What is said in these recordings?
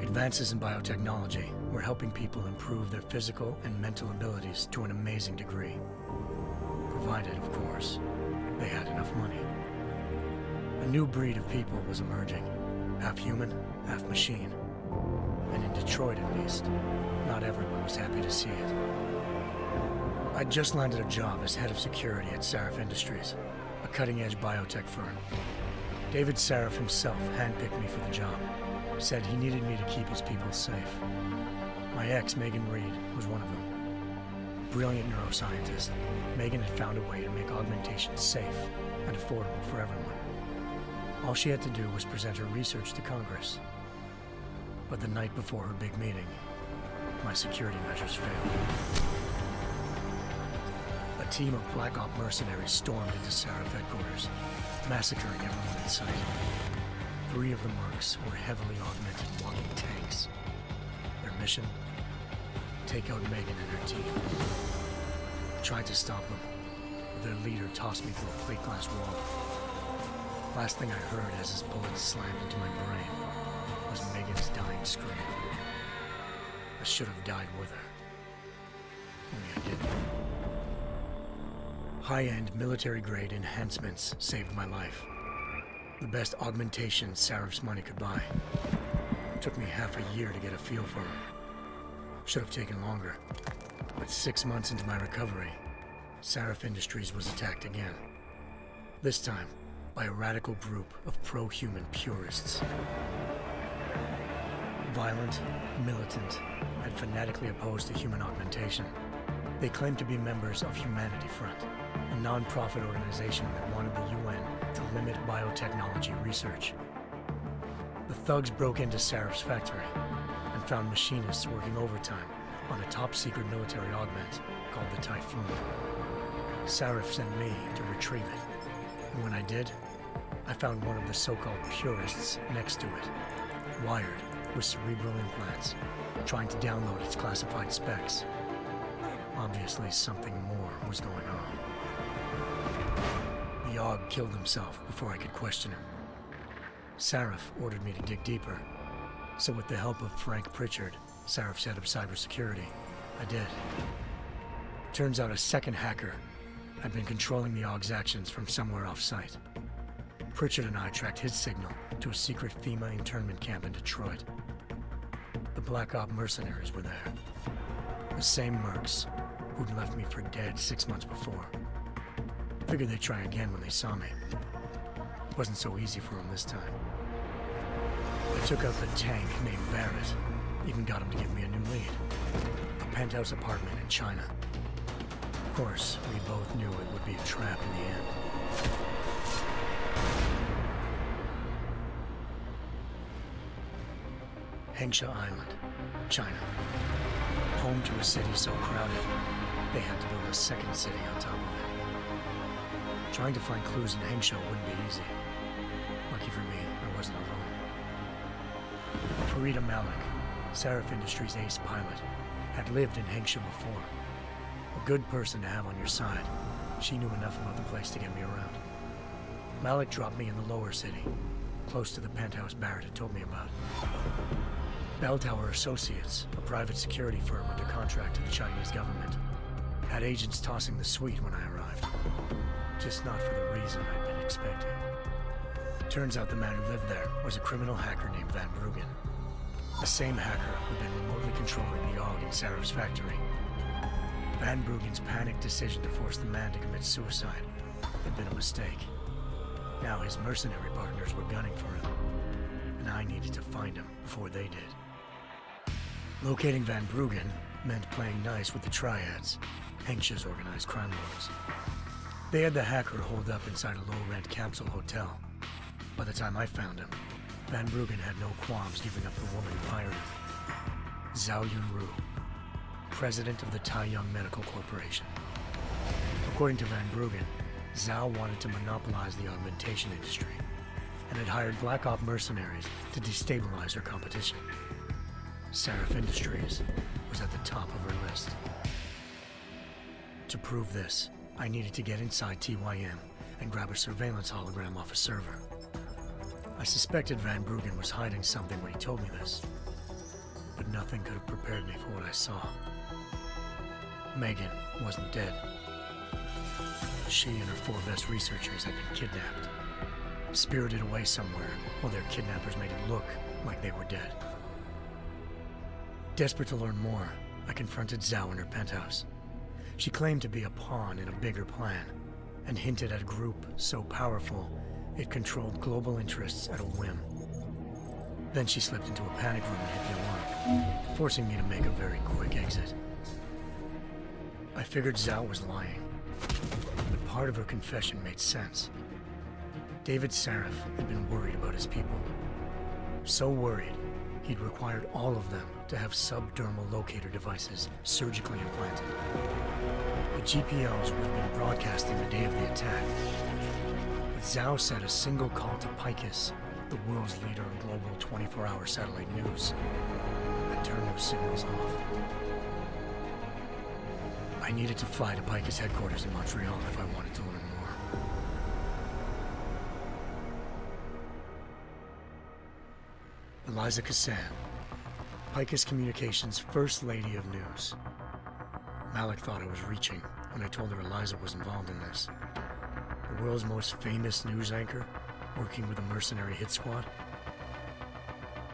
Advances in biotechnology were helping people improve their physical and mental abilities to an amazing degree. Provided, of course, they had enough money. A new breed of people was emerging, half human, half machine. And in Detroit, at least, not everyone was happy to see it. I'd just landed a job as head of security at Sarif Industries, a cutting-edge biotech firm. David Sarif himself handpicked me for the job, said he needed me to keep his people safe. My ex, Megan Reed, was one of them. Brilliant neuroscientist, Megan had found a way to make augmentation safe and affordable for everyone. All she had to do was present her research to Congress. But the night before her big meeting, my security measures failed. A team of Black Op mercenaries stormed into Sarif headquarters, massacring everyone in sight. 3 of the mercs were heavily augmented walking tanks. Their mission? Take out Megan and her team. I tried to stop them, but their leader tossed me through a plate glass wall. Last thing I heard as his bullets slammed into my brain was Megan's dying scream. I should have died with her. Only I didn't. High-end military-grade enhancements saved my life. The best augmentation Sarif's money could buy. It took me half a year to get a feel for her. Should have taken longer. But 6 months into my recovery, Sarif Industries was attacked again. This time, by a radical group of pro-human purists. Violent, militant, and fanatically opposed to human augmentation. They claimed to be members of Humanity Front, a non-profit organization that wanted the UN to limit biotechnology research. The thugs broke into Sarif's factory and found machinists working overtime on a top-secret military augment called the Typhoon. Sarif sent me to retrieve it, and when I did, I found one of the so-called purists next to it, wired with cerebral implants, trying to download its classified specs. Obviously, something more was going on. The AUG killed himself before I could question him. Sarif ordered me to dig deeper, so with the help of Frank Pritchard, Sarif's head of cybersecurity, I did. Turns out a second hacker had been controlling the AUG's actions from somewhere off-site. Pritchard and I tracked his signal to a secret FEMA internment camp in Detroit. The Black Op mercenaries were there. The same mercs who'd left me for dead 6 months before. Figured they'd try again when they saw me. Wasn't so easy for them this time. I took out the tank named Barrett, even got him to give me a new lead. A penthouse apartment in China. Of course, we both knew it would be a trap in the end. Hengsha Island, China. Home to a city so crowded, they had to build a second city on top of it. Trying to find clues in Hengsha wouldn't be easy. Lucky for me, I wasn't alone. Farida Malik, Sarif Industries' ace pilot, had lived in Hengsha before. A good person to have on your side. She knew enough about the place to get me around. Malik dropped me in the lower city, close to the penthouse Barrett had told me about. Bell Tower Associates, a private security firm under contract to the Chinese government, had agents tossing the suite when I arrived. Just not for the reason I'd been expecting. Turns out the man who lived there was a criminal hacker named Van Bruggen. The same hacker who'd been remotely controlling the AUG in Sarif's factory. Van Bruggen's panicked decision to force the man to commit suicide had been a mistake. Now his mercenary partners were gunning for him, and I needed to find him before they did. Locating Van Bruggen meant playing nice with the Triads, Hengsha's organized crime lords. They had the hacker holed up inside a low-rent capsule hotel. By the time I found him, Van Bruggen had no qualms giving up the woman who hired him. Zhao Yunru, president of the Taiyang Medical Corporation. According to Van Bruggen, Zhao wanted to monopolize the augmentation industry and had hired Black Op mercenaries to destabilize her competition. Sarif Industries was at the top of her list. To prove this, I needed to get inside TYM and grab a surveillance hologram off a server. I suspected Van Bruggen was hiding something when he told me this, but nothing could have prepared me for what I saw. Megan wasn't dead. She and her 4 best researchers had been kidnapped, spirited away somewhere while their kidnappers made it look like they were dead. Desperate to learn more, I confronted Zhao in her penthouse. She claimed to be a pawn in a bigger plan, and hinted at a group so powerful it controlled global interests at a whim. Then she slipped into a panic room and hit the alarm, forcing me to make a very quick exit. I figured Zhao was lying, but part of her confession made sense. David Sarif had been worried about his people. So worried, he'd required all of them to have subdermal locator devices surgically implanted. The GPOs would have been broadcasting the day of the attack. But Zhao said a single call to Picus, the world's leader in global 24-hour satellite news, had turned those signals off. I needed to fly to Picus headquarters in Montreal if I wanted to learn more. Eliza Cassan, Picus Communications' First Lady of News. Malik thought I was reaching when I told her Eliza was involved in this. The world's most famous news anchor, working with a mercenary hit squad.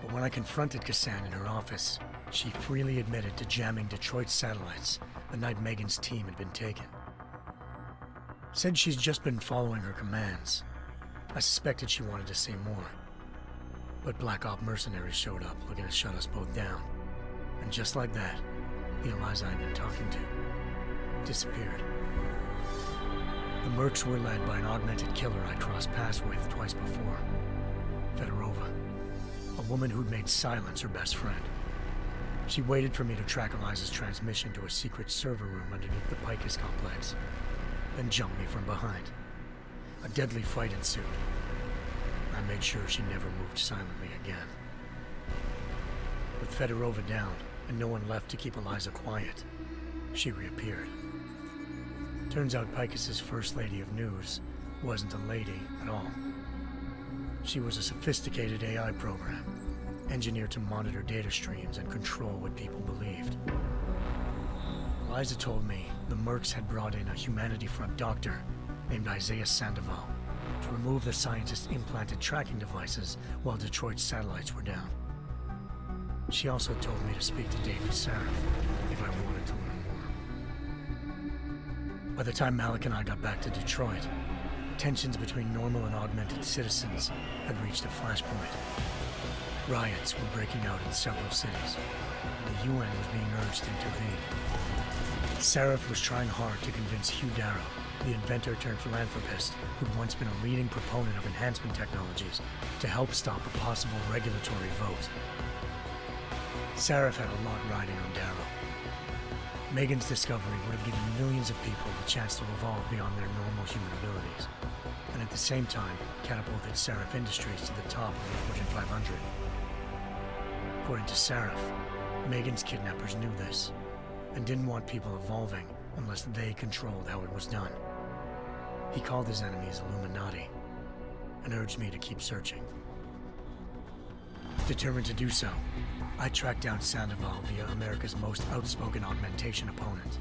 But when I confronted Cassan in her office, she freely admitted to jamming Detroit's satellites the night Megan's team had been taken. Said she's just been following her commands. I suspected she wanted to say more. But Black Op mercenaries showed up looking to shut us both down. And just like that, the Eliza I'd been talking to disappeared. The Mercs were led by an augmented killer I'd crossed paths with twice before. Fedorova, a woman who'd made silence her best friend. She waited for me to track Eliza's transmission to a secret server room underneath the Picus complex, then jumped me from behind. A deadly fight ensued. I made sure she never moved silently again. With Fedorova down and no one left to keep Eliza quiet, she reappeared. Turns out Picus's First Lady of News wasn't a lady at all. She was a sophisticated AI program, engineered to monitor data streams and control what people believed. Eliza told me the Mercs had brought in a Humanity Front doctor named Isaiah Sandoval to remove the scientist's implanted tracking devices while Detroit's satellites were down. She also told me to speak to David Sarif if I wanted to learn more. By the time Malik and I got back to Detroit, tensions between normal and augmented citizens had reached a flashpoint. Riots were breaking out in several cities, and the UN was being urged to intervene. Sarif was trying hard to convince Hugh Darrow, the inventor-turned-philanthropist who'd once been a leading proponent of enhancement technologies, to help stop a possible regulatory vote. Sarif had a lot riding on Darrow. Megan's discovery would have given millions of people the chance to evolve beyond their normal human abilities, and at the same time catapulted Sarif Industries to the top of the Fortune 500. According to Sarif, Megan's kidnappers knew this, and didn't want people evolving unless they controlled how it was done. He called his enemies Illuminati, and urged me to keep searching. Determined to do so, I tracked down Sandoval via America's most outspoken augmentation opponent,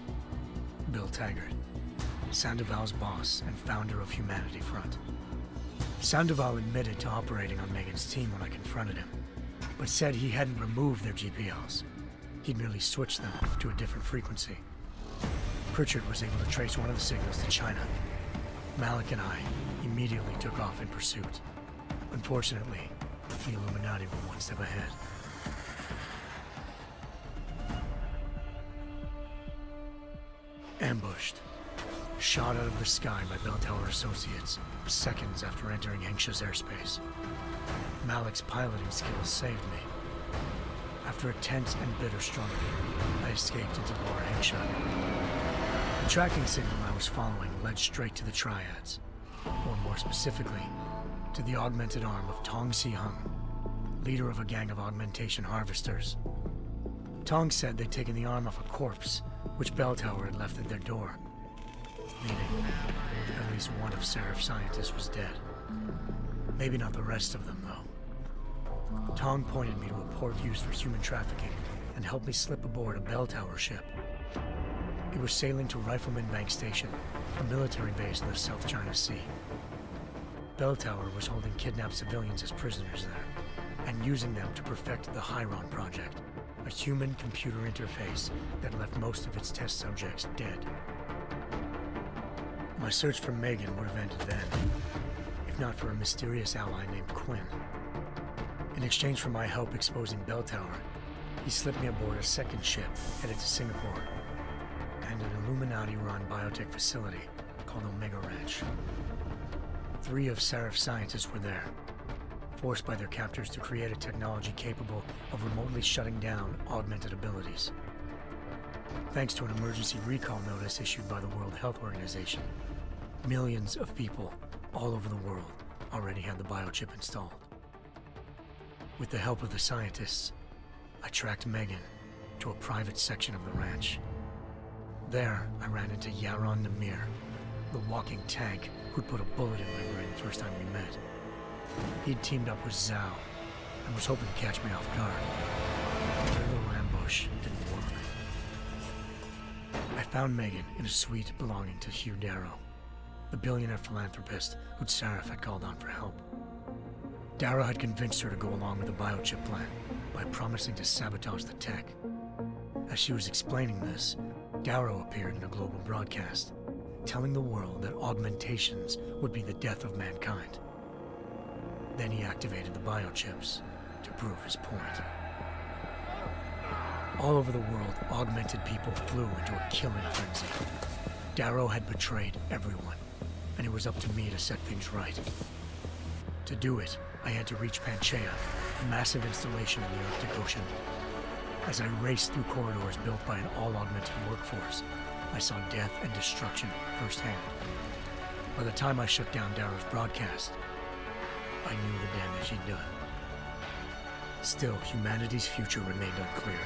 Bill Taggart, Sandoval's boss and founder of Humanity Front. Sandoval admitted to operating on Megan's team when I confronted him, but said he hadn't removed their GPLs. He'd merely switched them to a different frequency. Pritchard was able to trace one of the signals to China. Malik and I immediately took off in pursuit. Unfortunately, the Illuminati were one step ahead. Ambushed. Shot out of the sky by Bell Tower Associates, seconds after entering Hengsha's airspace. Malik's piloting skills saved me. After a tense and bitter struggle, I escaped into Lower Hengsha. The tracking signal I was following led straight to the Triads, or more specifically, to the augmented arm of Tong Si-hung, leader of a gang of augmentation harvesters. Tong said they'd taken the arm off a corpse, which Bell Tower had left at their door, meaning at least one of Sarif's scientists was dead. Maybe not the rest of them, though. Tong pointed me to a port used for human trafficking and helped me slip aboard a bell tower ship. It was sailing to Rifleman Bank Station, a military base in the South China Sea. Bell Tower was holding kidnapped civilians as prisoners there, and using them to perfect the Chiron Project, a human-computer interface that left most of its test subjects dead. My search for Megan would have ended then, if not for a mysterious ally named Quinn. In exchange for my help exposing Bell Tower, he slipped me aboard a second ship headed to Singapore and an Illuminati-run biotech facility called Omega Ranch. 3 of Seraph's scientists were there, forced by their captors to create a technology capable of remotely shutting down augmented abilities. Thanks to an emergency recall notice issued by the World Health Organization, millions of people all over the world already had the biochip installed. With the help of the scientists, I tracked Megan to a private section of the ranch. There, I ran into Yaron Namir, the walking tank who'd put a bullet in my brain the first time we met. He'd teamed up with Zhao and was hoping to catch me off guard. Their little ambush didn't work. I found Megan in a suite belonging to Hugh Darrow, the billionaire philanthropist who'd Seraph had called on for help. Darrow had convinced her to go along with the biochip plan by promising to sabotage the tech. As she was explaining this, Darrow appeared in a global broadcast, telling the world that augmentations would be the death of mankind. Then he activated the biochips to prove his point. All over the world, augmented people flew into a killing frenzy. Darrow had betrayed everyone, and it was up to me to set things right. To do it, I had to reach Panchaea, a massive installation in the Arctic Ocean. As I raced through corridors built by an all-augmented workforce, I saw death and destruction firsthand. By the time I shut down Darrow's broadcast, I knew the damage he'd done. Still, humanity's future remained unclear.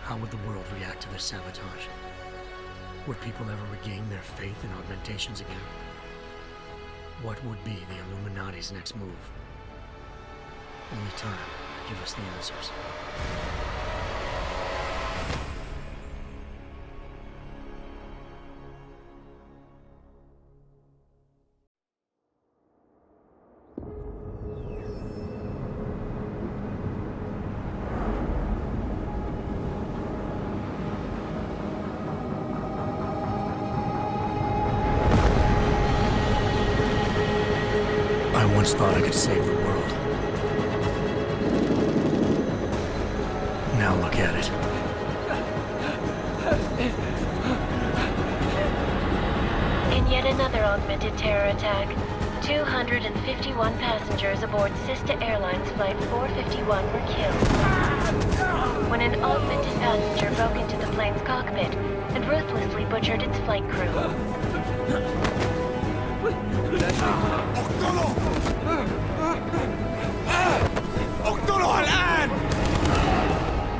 How would the world react to this sabotage? Would people ever regain their faith in augmentations again? What would be the Illuminati's next move? Only time could give us the answers. I once thought I could save the world. Now look at it. In yet another augmented terror attack, 251 passengers aboard Sister Airlines Flight 451 were killed when an augmented passenger broke into the plane's cockpit and ruthlessly butchered its flight crew.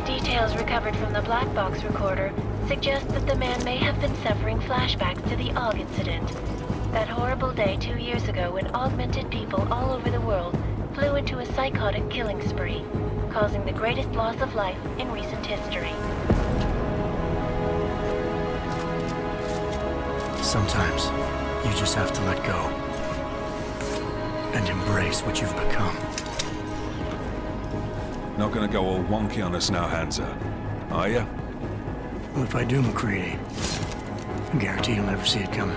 Details recovered from the black box recorder suggest that the man may have been suffering flashbacks to the AUG incident. That horrible day 2 years ago when augmented people all over the world flew into a psychotic killing spree, causing the greatest loss of life in recent history. Sometimes, you just have to let go and embrace what you've become. Not gonna go all wonky on us now, Hansa, are you? Well, if I do, McCready, I guarantee you'll never see it coming.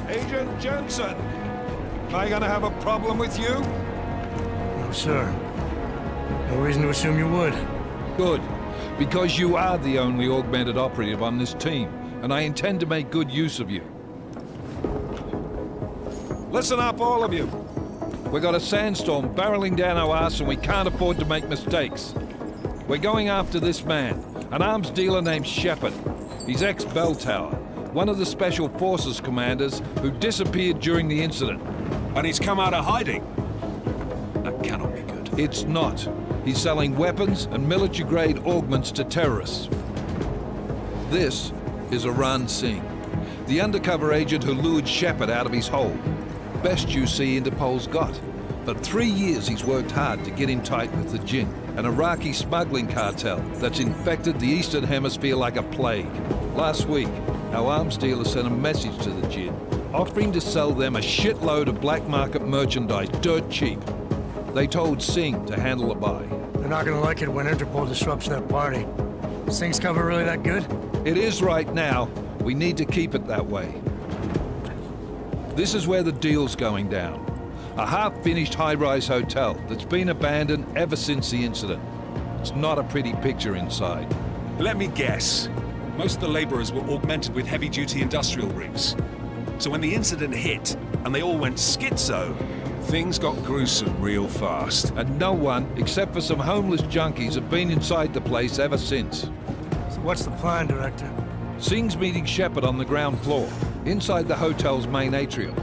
Agent Jensen, am I gonna have a problem with you? No, sir. No reason to assume you would. Good, because you are the only augmented operative on this team, and I intend to make good use of you. Listen up, all of you. We got a sandstorm barreling down our arse and we can't afford to make mistakes. We're going after this man, an arms dealer named Shepard. He's ex-Bell Tower, one of the Special Forces commanders who disappeared during the incident. And he's come out of hiding? That cannot be good. It's not. He's selling weapons and military-grade augments to terrorists. This is Aran Singh, the undercover agent who lured Shepard out of his hole. Best you see Interpol's got. For 3 years he's worked hard to get in tight with the Jinn, an Iraqi smuggling cartel that's infected the Eastern Hemisphere like a plague. Last week, our arms dealer sent a message to the Jinn, offering to sell them a shitload of black market merchandise dirt cheap. They told Singh to handle the buy. They're not gonna like it when Interpol disrupts their party. Sing's cover really that good? It is right now. We need to keep it that way. This is where the deal's going down. A half-finished high-rise hotel that's been abandoned ever since the incident. It's not a pretty picture inside. Let me guess. Most of the laborers were augmented with heavy-duty industrial rigs. So when the incident hit, and they all went schizo, things got gruesome real fast. And no one, except for some homeless junkies, have been inside the place ever since. So what's the plan, Director? Singh's meeting Shepard on the ground floor, inside the hotel's main atrium.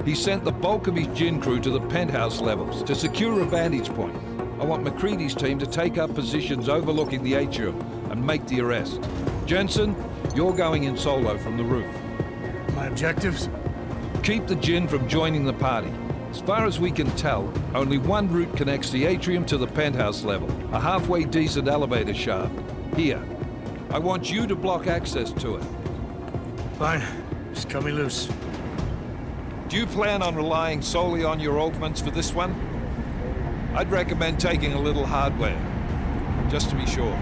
He sent the bulk of his Jinn crew to the penthouse levels to secure a vantage point. I want McCready's team to take up positions overlooking the atrium and make the arrest. Jensen, you're going in solo from the roof. My objectives? Keep the Jinn from joining the party. As far as we can tell, only one route connects the atrium to the penthouse level, a halfway decent elevator shaft. Here. I want you to block access to it. Fine. Just cut me loose. Do you plan on relying solely on your augments for this one? I'd recommend taking a little hardware, just to be sure.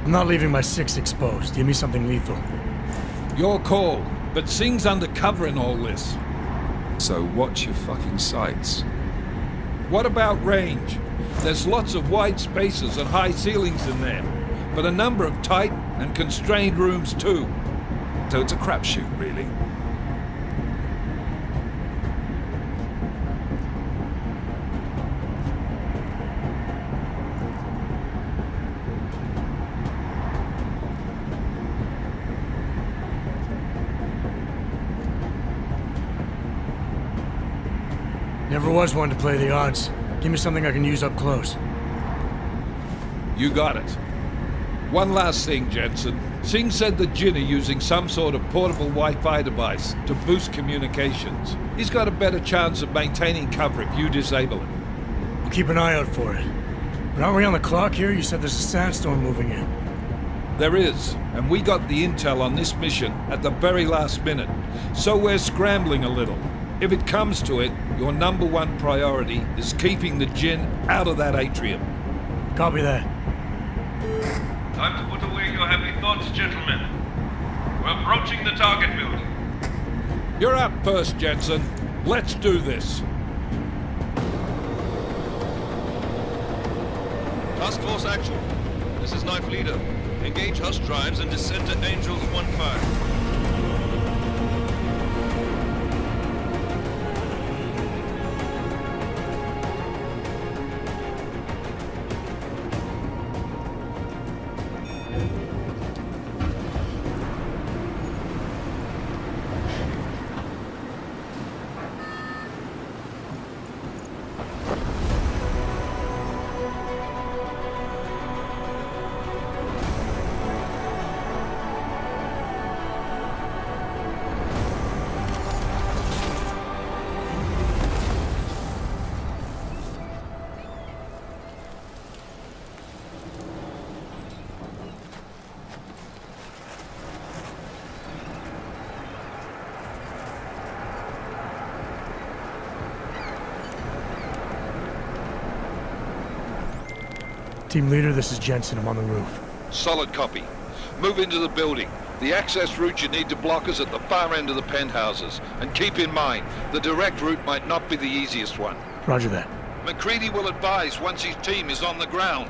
I'm not leaving my 6 exposed. Give me something lethal. Your call, but Singh's undercover in all this. So watch your fucking sights. What about range? There's lots of wide spaces and high ceilings in there, but a number of tight and constrained rooms too. So it's a crapshoot, really. Never was one to play the odds. Give me something I can use up close. You got it. One last thing, Jensen. Singh said the Jinn are using some sort of portable Wi-Fi device to boost communications. He's got a better chance of maintaining cover if you disable it. I'll keep an eye out for it. But aren't we on the clock here? You said there's a sandstorm moving in. There is, and we got the intel on this mission at the very last minute, so we're scrambling a little. If it comes to it, your number one priority is keeping the Jinn out of that atrium. Copy that. Time to put away your heavy thoughts, gentlemen. We're approaching the target building. You're up first, Jensen. Let's do this. Task Force action. This is Knife Leader. Engage Hush drives and descend to Angels 1-5. Team leader, this is Jensen. I'm on the roof. Solid copy. Move into the building. The access route you need to block is at the far end of the penthouses. And keep in mind, the direct route might not be the easiest one. Roger that. McCready will advise once his team is on the ground.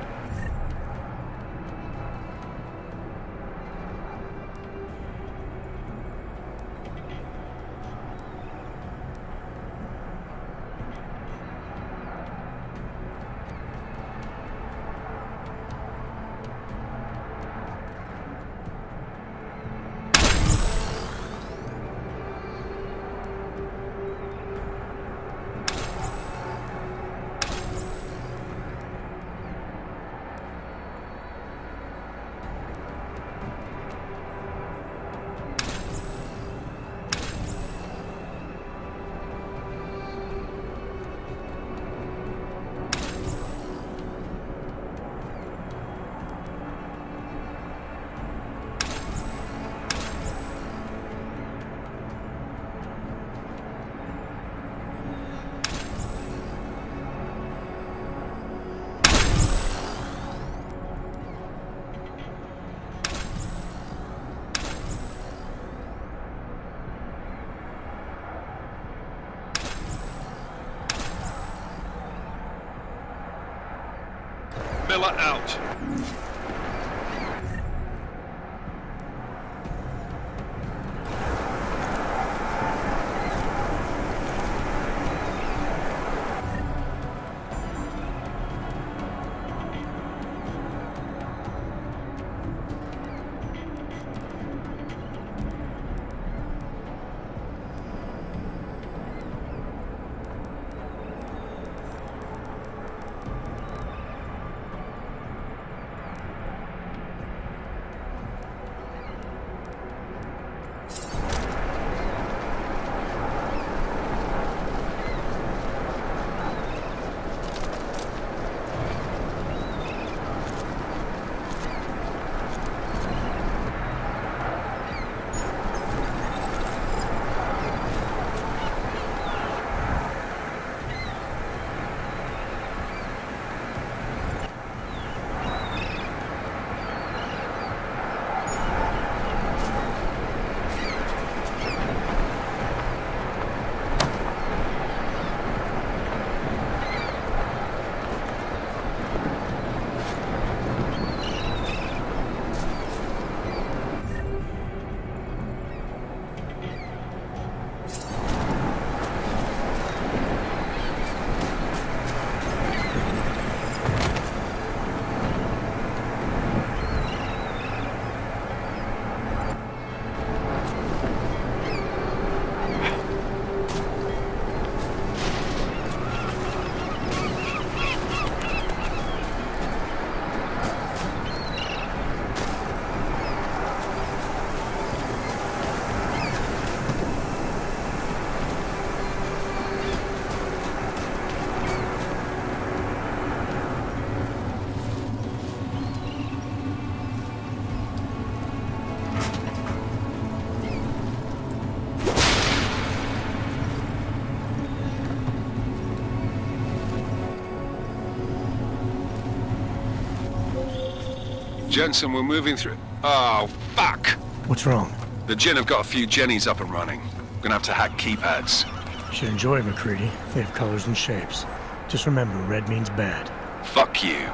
Tyler out. Jensen, we're moving through... Oh, fuck! What's wrong? The Jinn have got a few Jennies up and running. We're gonna have to hack keypads. You should enjoy McCready. They have colors and shapes. Just remember, red means bad. Fuck you.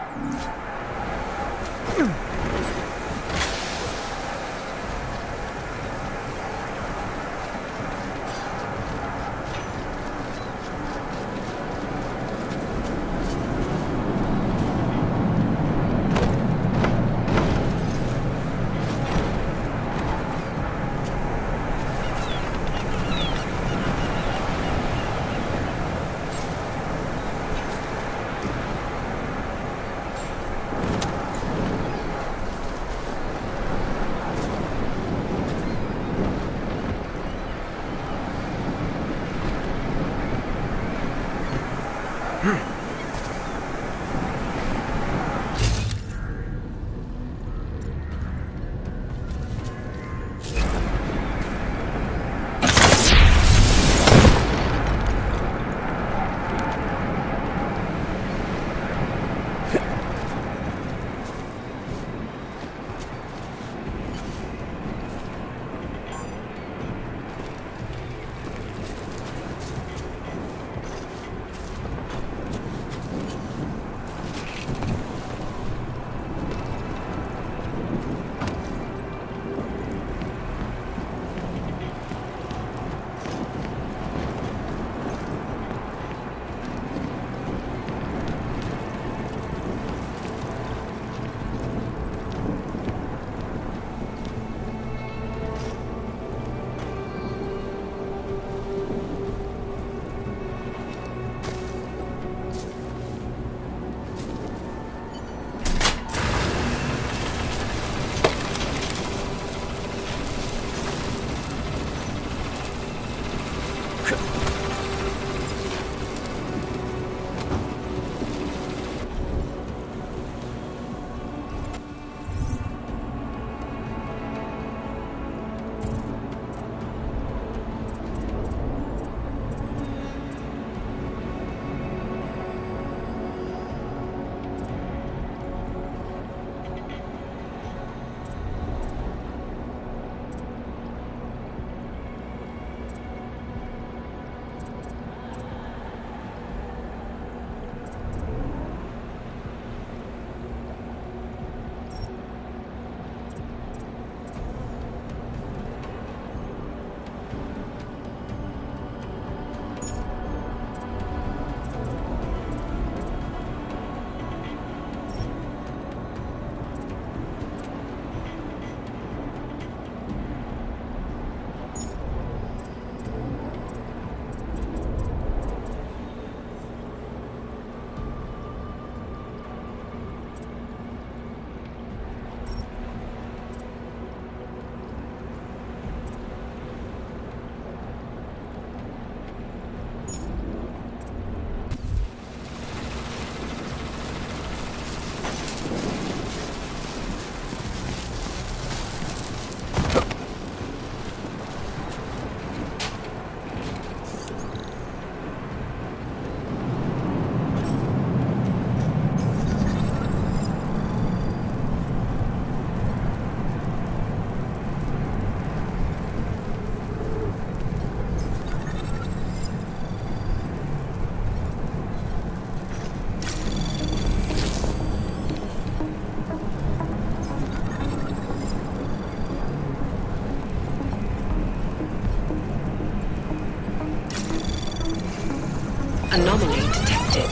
Anomaly detected.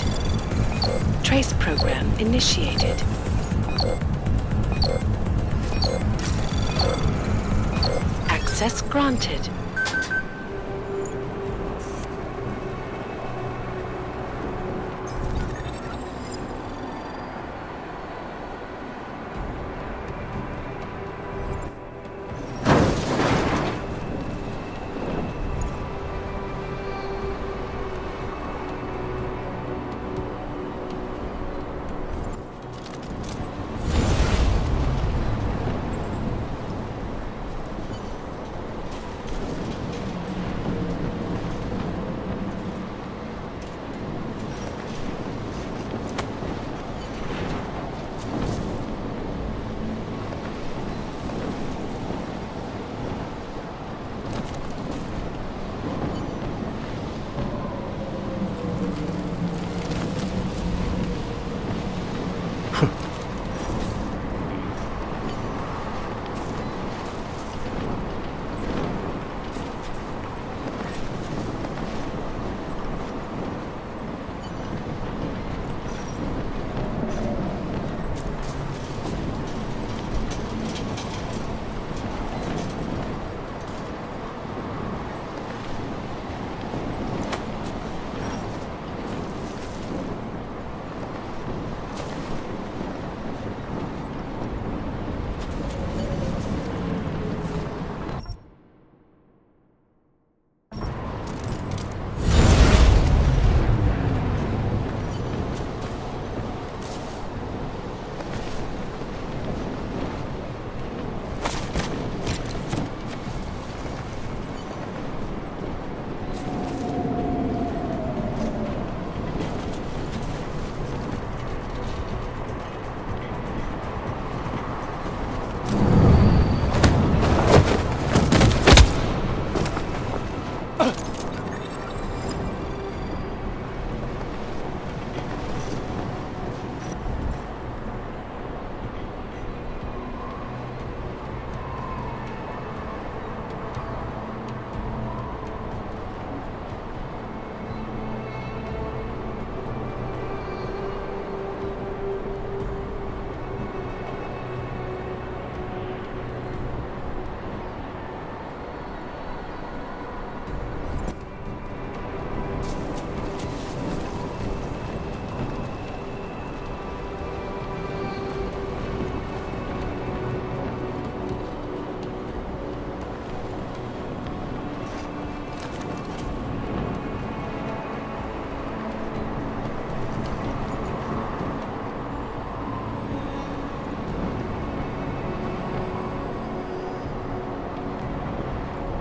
Trace program initiated. Access granted.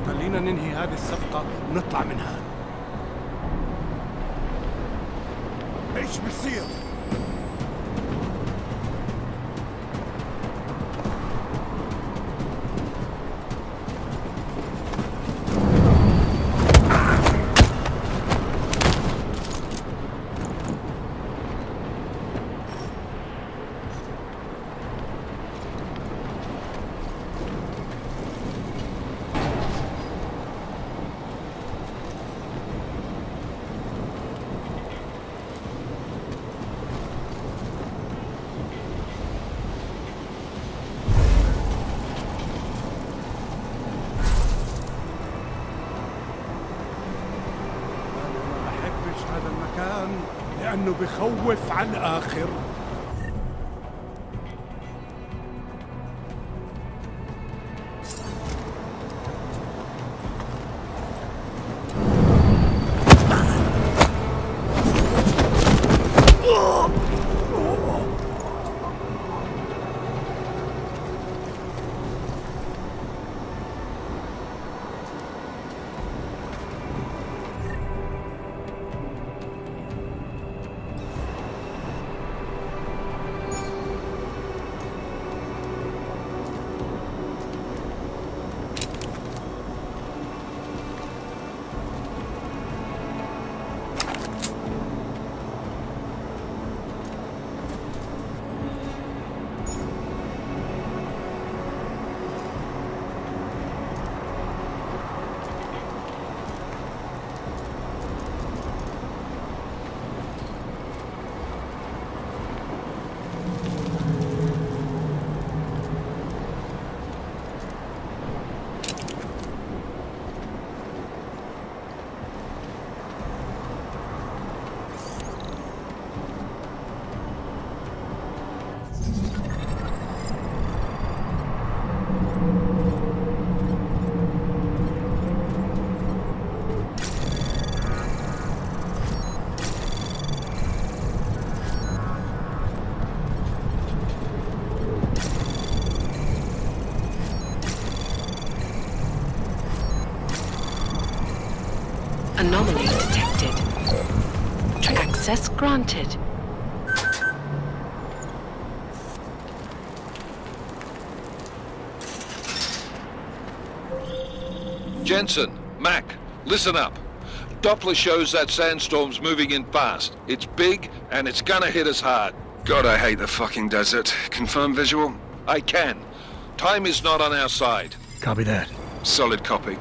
خلينا ننهي هذه الصفقة ونطلع منها. ايش بصير؟ لأنه بخوف على الآخر. Access granted. Jensen, Mac, listen up. Doppler shows that sandstorm's moving in fast. It's big, and it's gonna hit us hard. God, I hate the fucking desert. Confirm visual? I can. Time is not on our side. Copy that. Solid copy.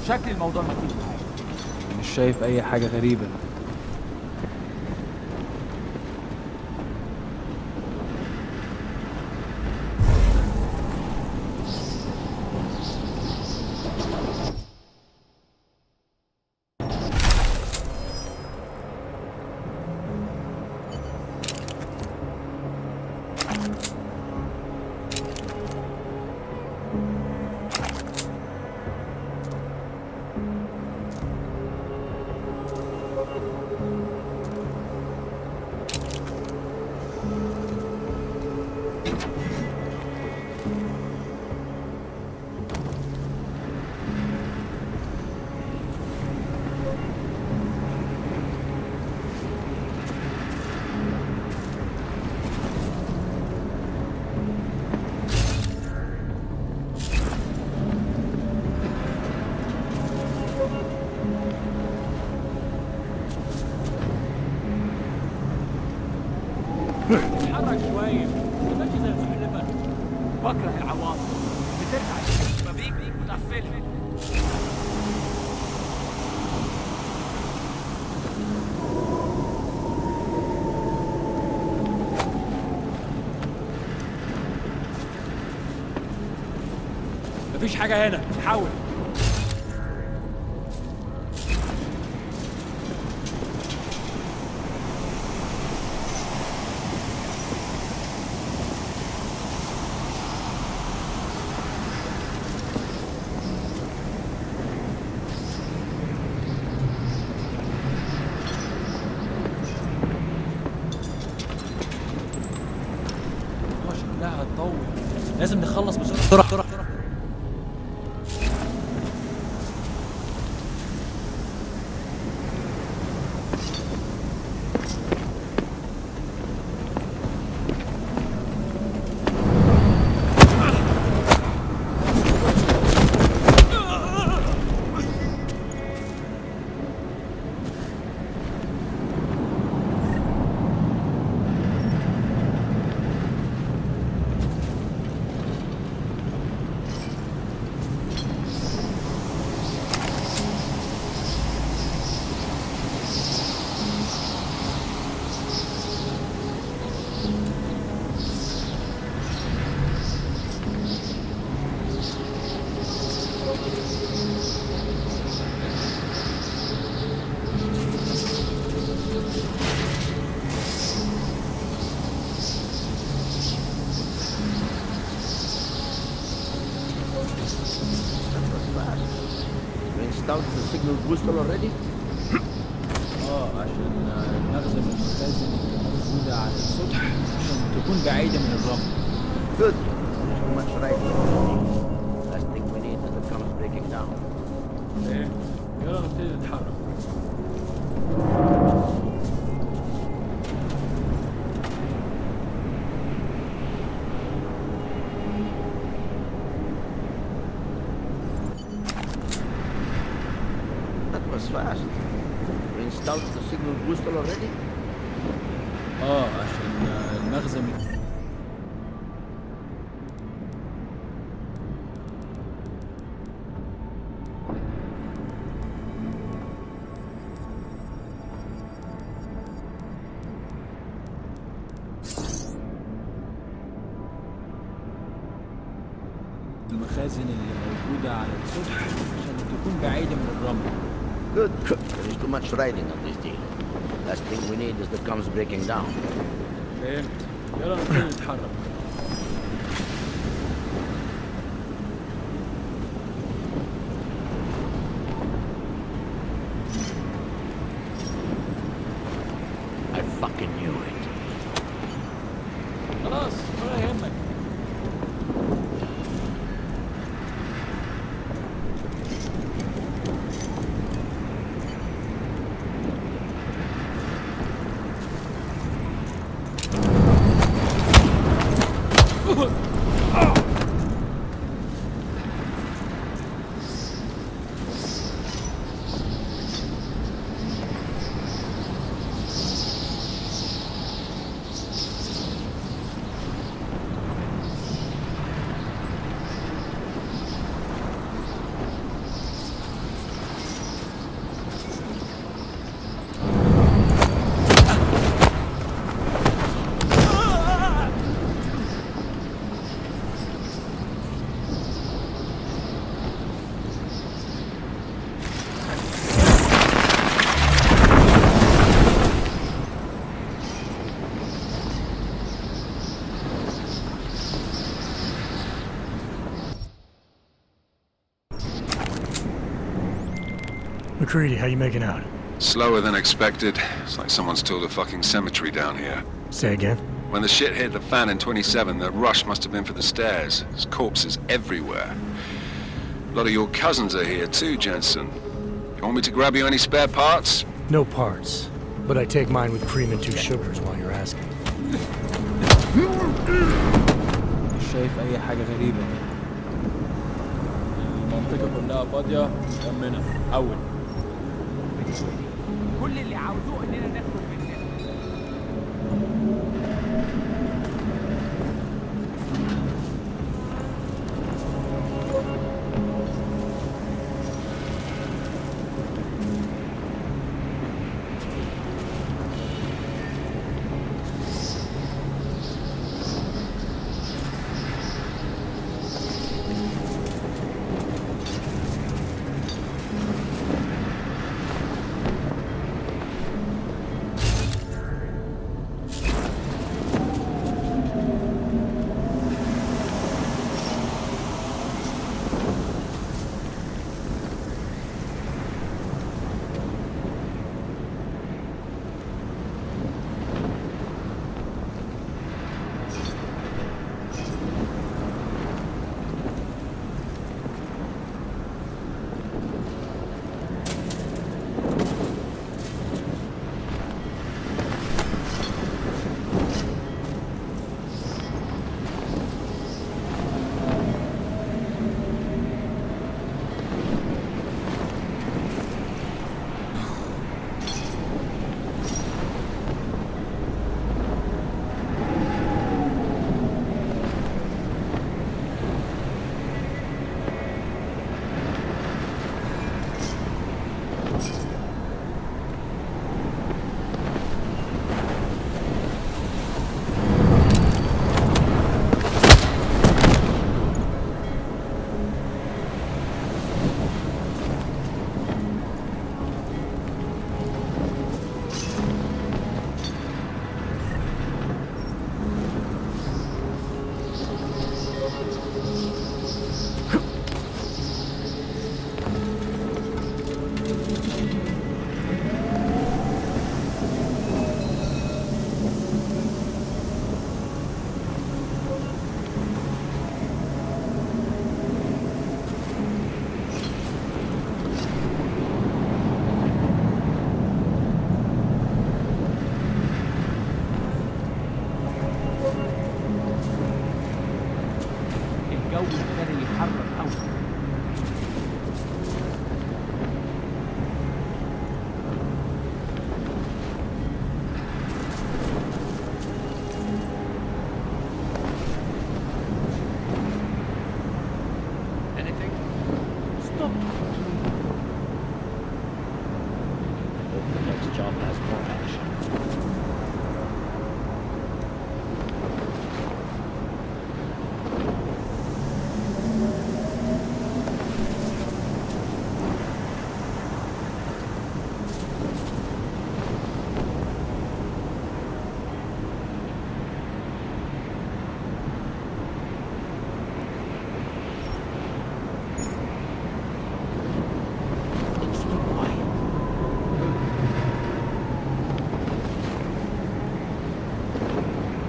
شكل الموضوع ما فيش حاجة. مش شايف أي حاجة غريبة. اتحرك شوية، ما تجي زي الزحلفة. بكره العواصف، بترجع الشبابيك وتقفلها. مفيش حاجة هنا، حاول. شكلها هتطول. لازم نخلص بسرعة. Out the signal booster already? عشان نخزن المخازن اللي موجودة على السطح عشان تكون بعيدة من الرمل. Good. There's too much right. Last thing we need is the comes breaking down. ايه يلا نبتدي نتحرك. Was fast. We installed the signal booster already? عشان المخزن اللي موجودة على السطح عشان تكون بعيدة من الرمل. Good. There is too much riding on this deal. Last thing we need is the comms breaking down. فهمت. يلا نبتدي نتحرك. I fucking knew it. خلاص ولا يهمك. McCready, how you making out? Slower than expected. It's like someone's tilled a fucking cemetery down here. Say again? When the shit hit the fan in 27, the rush must have been for the stairs. There's corpses everywhere. A lot of your cousins are here too, Jensen. You want me to grab you any spare parts? No parts. But I take mine with cream and 2 sugars while you're asking. مش شايف أي حاجة غريبة. المنطقة كلها فاضية مأمنة. أول. كل اللي عاوزوه إننا نخرج من هنا. الجو ابتدى يتحرك قوي. Anything? Stop. Hope the next job has more action.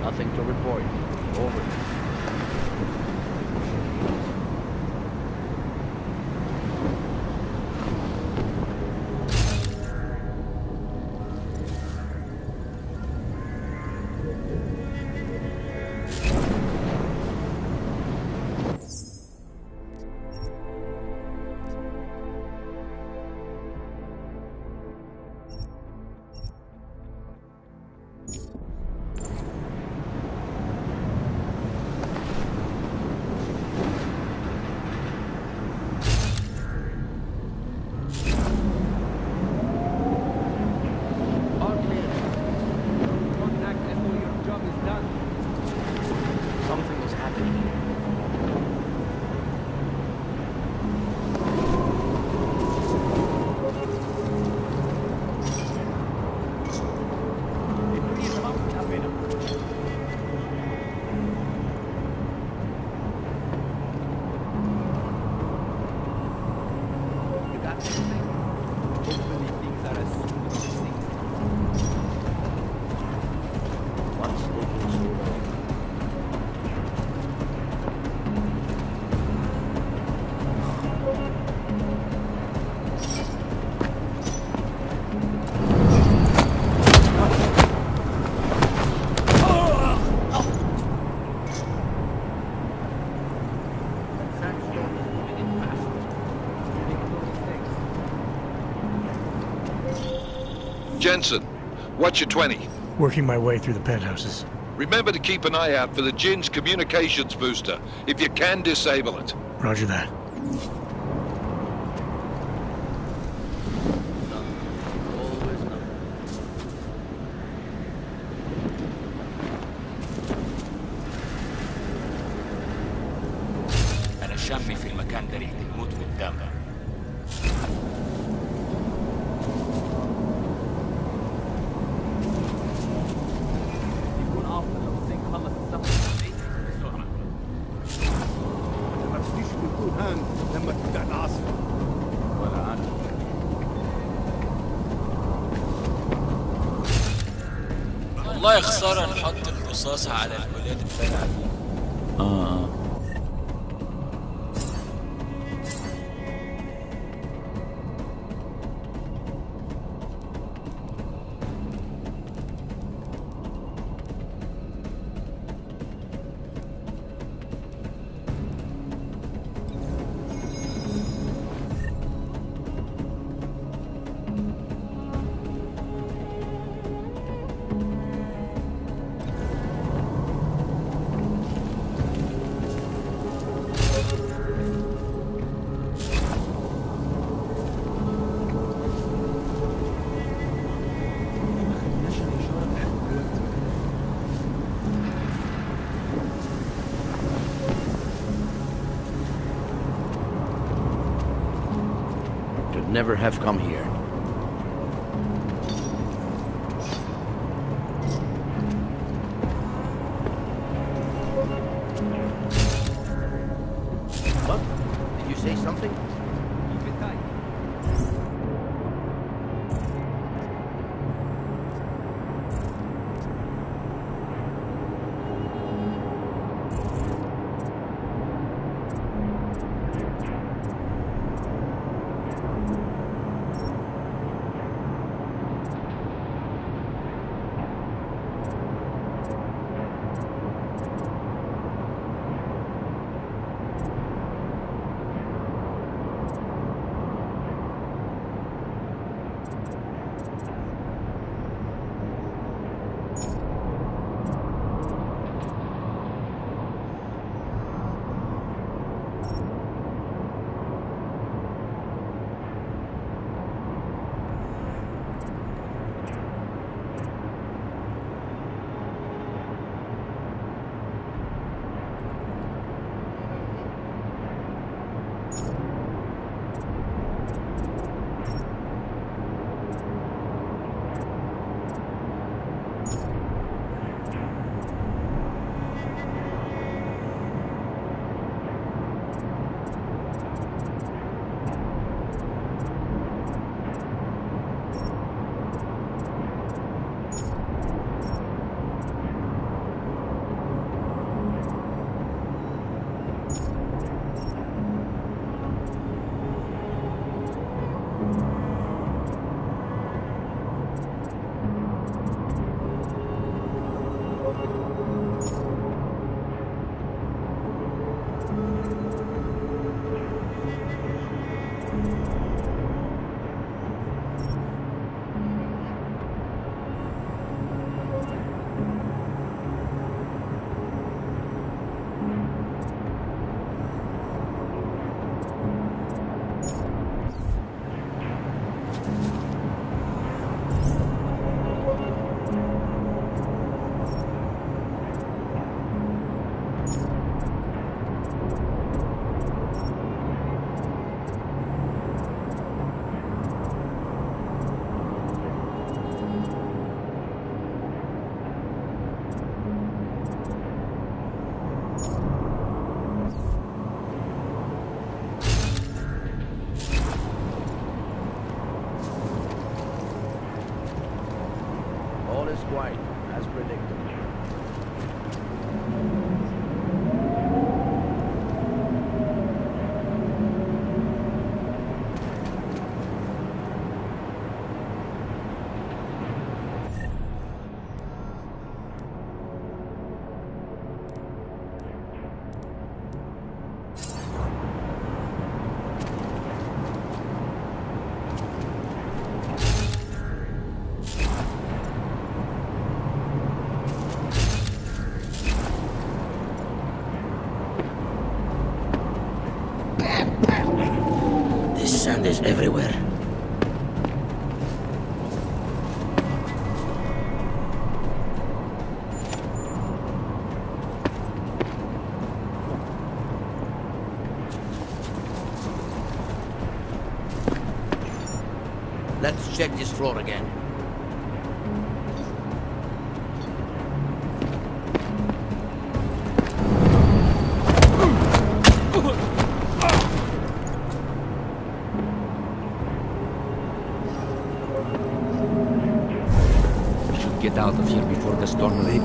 Nothing to report. Over. All clear. Don't act as though your job is done. Something is happening here. الدنيا تمام حبينا. You got anything? Hopefully things are as smooth as you think. What's taking so long? Sandstone is moving in fast. Make no mistakes. Jensen, what's your 20? Working my way through the penthouses. Remember to keep an eye out for the Jin's communications booster. If you can, disable it. Roger that. Always nothing. أنا شامي في المكان ده ريحة الموت والدم. يكون أفضل لو الزنك خلص السفر دي بسرعة. ما تفتيش بيكون هان لما تبدأ العاصفة. ولا أنا. والله خسارة نحط الرصاص على الولاد البلع دي. Should never have come here. something? Keep it tight. All is quiet, as predicted. This sand is everywhere. Let's check this floor again. Get out of here before the storm will hit.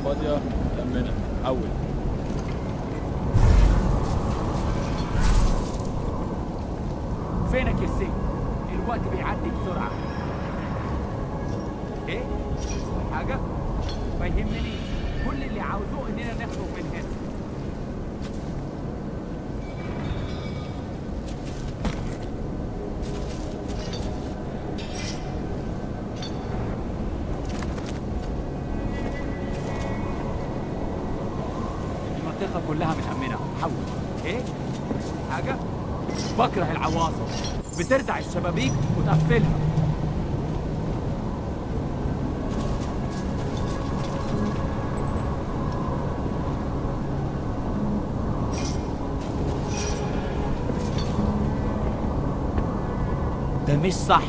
فاضية متأمنة حول. فينك يا سيد؟ الوقت بيعدي بسرعة. ايه؟ حاجة؟ ما يهمنيش، كل اللي عاوزوه اننا نخرج من هنا. المنطقة كلها متأمنة، حول. ايه؟ حاجة؟ بكره العواصف، بترزع الشبابيك وتقفلها. ده مش صح.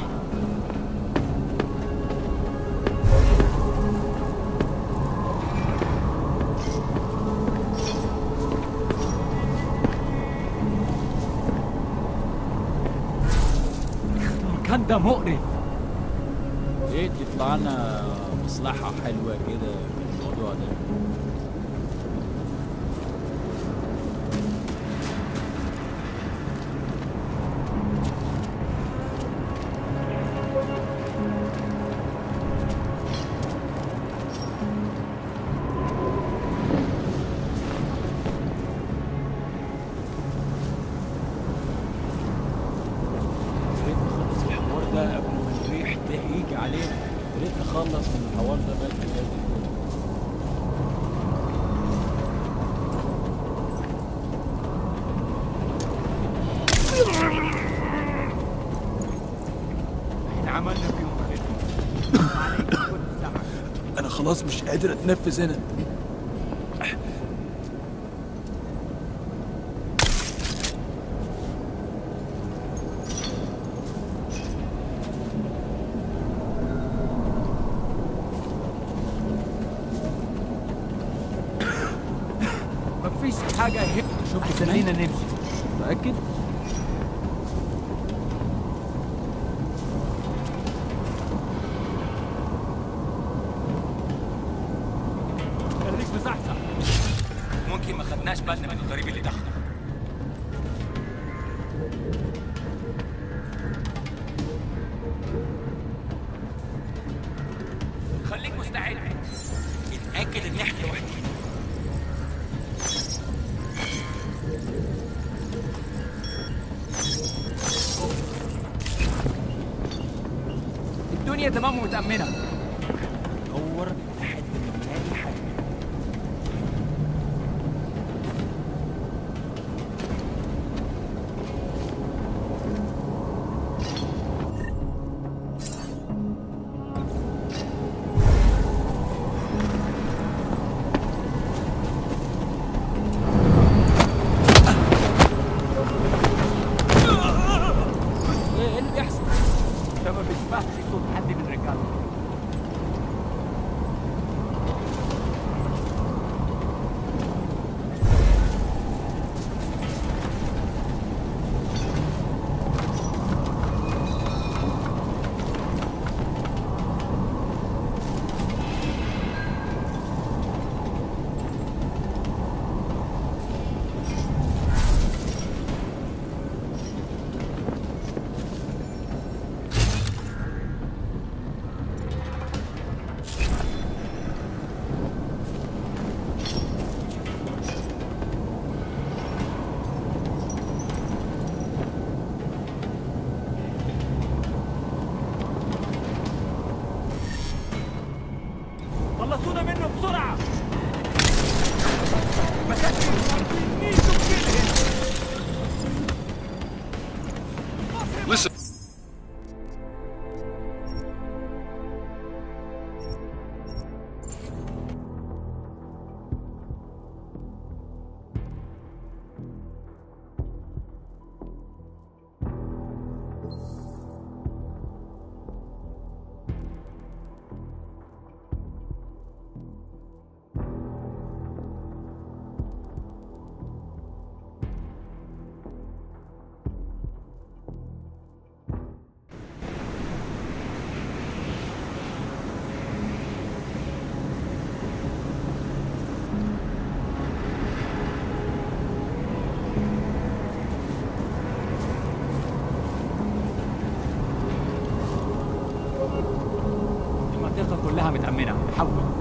المكان ده مقرف. ايه تطلع لنا مصلحة حلوة كده في الموضوع ده. نخلص من الحوار ده بدري بدري. احنا عملنا فيهم خير. انا خلاص مش قادر اتنفس هنا. مفيش حاجة هنا. شوف خلينا نمشي. متأكد؟ خليك مصحصح. ممكن ما خدناش بالنا من الغريب اللي دخل. خليك مستعد. اتأكد ان احنا وحدين. الدنيا تمام ومتأمنة. دور لحد ما نلاقي حاجة. ايه اللي بيحصل؟ ده ما بيسمعش صوت حد من رجالته. خلصونا منه بسرعة. ما كانش Listen. كلها متأمنة. حول.